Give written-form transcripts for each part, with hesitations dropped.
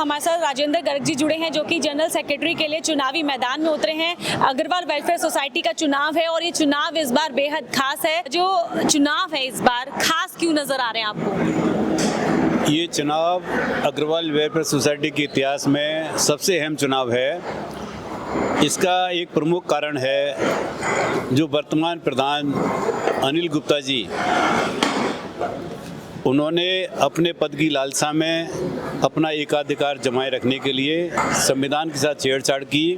हमारे साथ राजेंद्र गर्ग जी जुड़े हैं जो कि जनरल सेक्रेटरी के लिए चुनावी मैदान में उतरे हैं। अग्रवाल वेलफेयर सोसाइटी का चुनाव है और ये चुनाव इस बार बेहद खास है। जो चुनाव है इस बार खास क्यों नजर आ रहे हैं आपको? ये चुनाव अग्रवाल वेलफेयर सोसाइटी के इतिहास में सबसे अहम चुनाव है। इसका एक प्रमुख कारण है जो वर्तमान प्रधान अनिल गुप्ता जी, उन्होंने अपने पद की लालसा में अपना एकाधिकार जमाए रखने के लिए संविधान के साथ छेड़छाड़ की।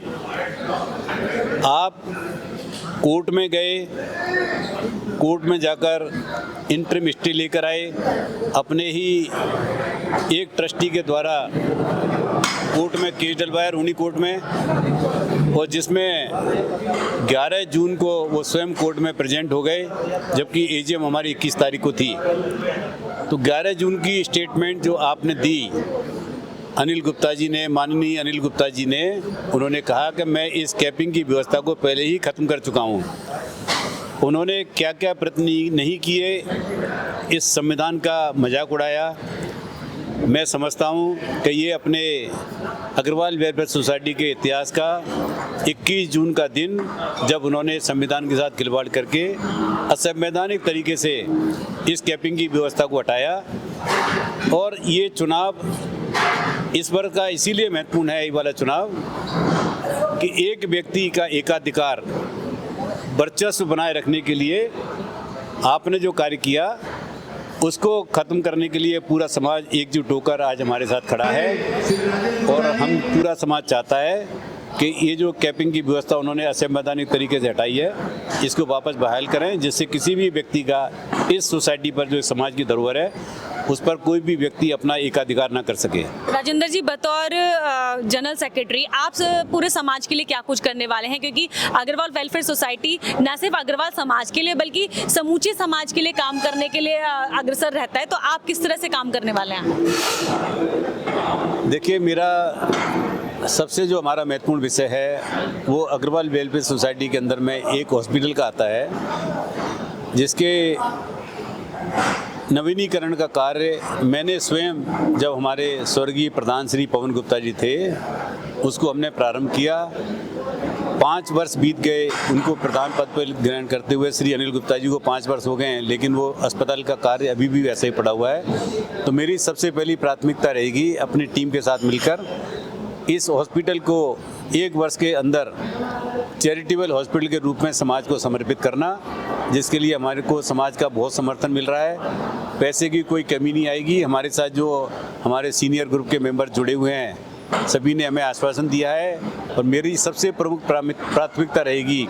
आप कोर्ट में गए, कोर्ट में जाकर इंटरिम स्टे लेकर आए, अपने ही एक ट्रस्टी के द्वारा कोर्ट में केस डलवाया रूनी कोर्ट में, और जिसमें 11 जून को वो स्वयं कोर्ट में प्रेजेंट हो गए, जबकि एजीएम हमारी 21 तारीख को थी। तो 11 जून की स्टेटमेंट जो आपने दी अनिल गुप्ता जी ने, माननीय अनिल गुप्ता जी ने, उन्होंने कहा कि मैं इस कैपिंग की व्यवस्था को पहले ही ख़त्म कर चुका हूँ। उन्होंने क्या क्या प्रयत्न नहीं किए, इस संविधान का मजाक उड़ाया। मैं समझता हूँ कि ये अपने अग्रवाल वेलफेयर सोसाइटी के इतिहास का 21 जून का दिन, जब उन्होंने संविधान के साथ खिलवाड़ करके असंवैधानिक तरीके से इस कैपिंग की व्यवस्था को हटाया। और ये चुनाव इस बार का इसीलिए महत्वपूर्ण है, ये वाला चुनाव, कि एक व्यक्ति का एकाधिकार वर्चस्व बनाए रखने के लिए आपने जो कार्य किया उसको ख़त्म करने के लिए पूरा समाज एकजुट होकर आज हमारे साथ खड़ा है। और हम पूरा समाज चाहता है कि ये जो कैपिंग की व्यवस्था उन्होंने असंवैधानिक तरीके से हटाई है, इसको वापस बहाल करें, जिससे किसी भी व्यक्ति का इस सोसाइटी पर, जो समाज की धरोहर है, उस पर कोई भी व्यक्ति अपना एकाधिकार ना कर सके। राजेंद्र जी, बतौर जनरल सेक्रेटरी आप पूरे समाज के लिए क्या कुछ करने वाले हैं? क्योंकि अग्रवाल वेलफेयर सोसाइटी न सिर्फ अग्रवाल समाज के लिए बल्कि समूचे समाज के लिए काम करने के लिए अग्रसर रहता है, तो आप किस तरह से काम करने वाले हैं? देखिए, मेरा सबसे जो हमारा महत्वपूर्ण विषय है वो अग्रवाल वेलफेयर सोसाइटी के अंदर में एक हॉस्पिटल का आता है, जिसके नवीनीकरण का कार्य मैंने स्वयं, जब हमारे स्वर्गीय प्रधान श्री पवन गुप्ता जी थे, उसको हमने प्रारंभ किया। 5 वर्ष बीत गए उनको प्रधान पद पर ग्रहण करते हुए। श्री अनिल गुप्ता जी को 5 वर्ष हो गए हैं, लेकिन वो अस्पताल का कार्य अभी भी वैसे ही पड़ा हुआ है। तो मेरी सबसे पहली प्राथमिकता रहेगी अपनी टीम के साथ मिलकर इस हॉस्पिटल को 1 वर्ष के अंदर चैरिटेबल हॉस्पिटल के रूप में समाज को समर्पित करना, जिसके लिए हमारे को समाज का बहुत समर्थन मिल रहा है। पैसे की कोई कमी नहीं आएगी। हमारे साथ जो हमारे सीनियर ग्रुप के मेंबर जुड़े हुए हैं, सभी ने हमें आश्वासन दिया है। और मेरी सबसे प्रमुख प्राथमिकता रहेगी,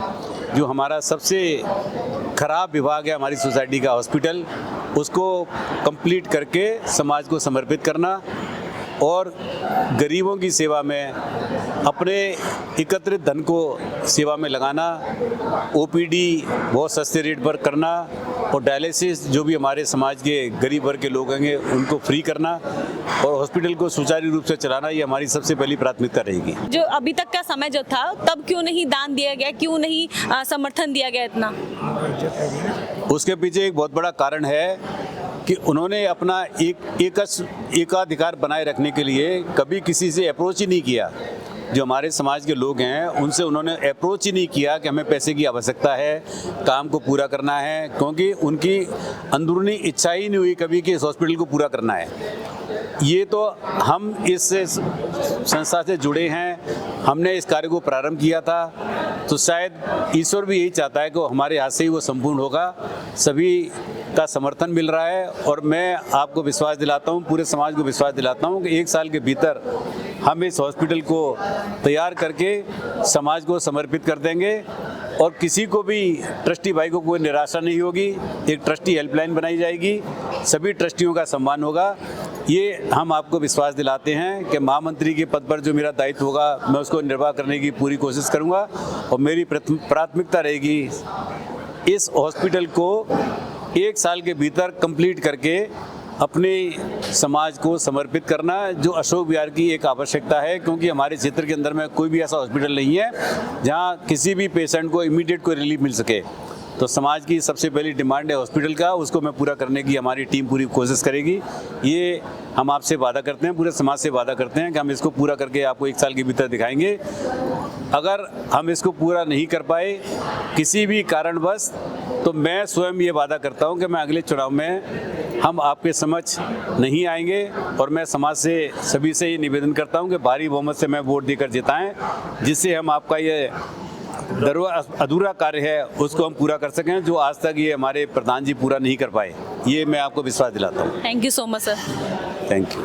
जो हमारा सबसे खराब विभाग है हमारी सोसाइटी का हॉस्पिटल, उसको कंप्लीट करके समाज को समर्पित करना और गरीबों की सेवा में अपने एकत्रित धन को सेवा में लगाना, ओपीडी बहुत सस्ते रेट पर करना, और डायलिसिस जो भी हमारे समाज के गरीब वर्ग के लोग होंगे उनको फ्री करना, और हॉस्पिटल को सुचारू रूप से चलाना, ये हमारी सबसे पहली प्राथमिकता रहेगी। जो अभी तक का समय जो था, तब क्यों नहीं दान दिया गया, क्यों नहीं समर्थन दिया गया इतना? उसके पीछे एक बहुत बड़ा कारण है कि उन्होंने अपना एकाधिकार बनाए रखने के लिए कभी किसी से अप्रोच ही नहीं किया। जो हमारे समाज के लोग हैं उनसे उन्होंने अप्रोच ही नहीं किया कि हमें पैसे की आवश्यकता है, काम को पूरा करना है, क्योंकि उनकी अंदरूनी इच्छा ही नहीं हुई कभी कि इस हॉस्पिटल को पूरा करना है। ये तो हम इस संस्था से जुड़े हैं, हमने इस कार्य को प्रारंभ किया था, तो शायद ईश्वर भी यही चाहता है कि हमारे हाथ से ही वो संपूर्ण होगा। सभी का समर्थन मिल रहा है, और मैं आपको विश्वास दिलाता हूँ, पूरे समाज को विश्वास दिलाता हूँ कि 1 साल के भीतर हम इस हॉस्पिटल को तैयार करके समाज को समर्पित कर देंगे। और किसी को भी, ट्रस्टी भाई को कोई निराशा नहीं होगी। एक ट्रस्टी हेल्पलाइन बनाई जाएगी, सभी ट्रस्टियों का सम्मान होगा। ये हम आपको विश्वास दिलाते हैं कि महामंत्री के पद पर जो मेरा दायित्व होगा, मैं उसको निर्वाह करने की पूरी कोशिश करूँगा। और मेरी प्राथमिकता रहेगी इस हॉस्पिटल को 1 साल के भीतर कंप्लीट करके अपने समाज को समर्पित करना, जो अशोक विहार की एक आवश्यकता है, क्योंकि हमारे क्षेत्र के अंदर में कोई भी ऐसा हॉस्पिटल नहीं है जहां किसी भी पेशेंट को इमीडिएट कोई रिलीफ मिल सके। तो समाज की सबसे पहली डिमांड है हॉस्पिटल का, उसको मैं पूरा करने की हमारी टीम पूरी कोशिश करेगी। ये हम आपसे वादा करते हैं, पूरे समाज से वादा करते हैं कि हम इसको पूरा करके आपको 1 साल के भीतर दिखाएंगे। अगर हम इसको पूरा नहीं कर पाए किसी भी कारणवश, तो मैं स्वयं ये वादा करता हूँ कि मैं अगले चुनाव में हम आपके समक्ष नहीं आएंगे। और मैं समाज से सभी से ये निवेदन करता हूँ कि भारी बहुमत से मैं वोट देकर जिताएं, जिससे हम आपका ये अधूरा कार्य है उसको हम पूरा कर सकें, जो आज तक ये हमारे प्रधान जी पूरा नहीं कर पाए। ये मैं आपको विश्वास दिलाता हूँ। Thank you so much sir. Thank you.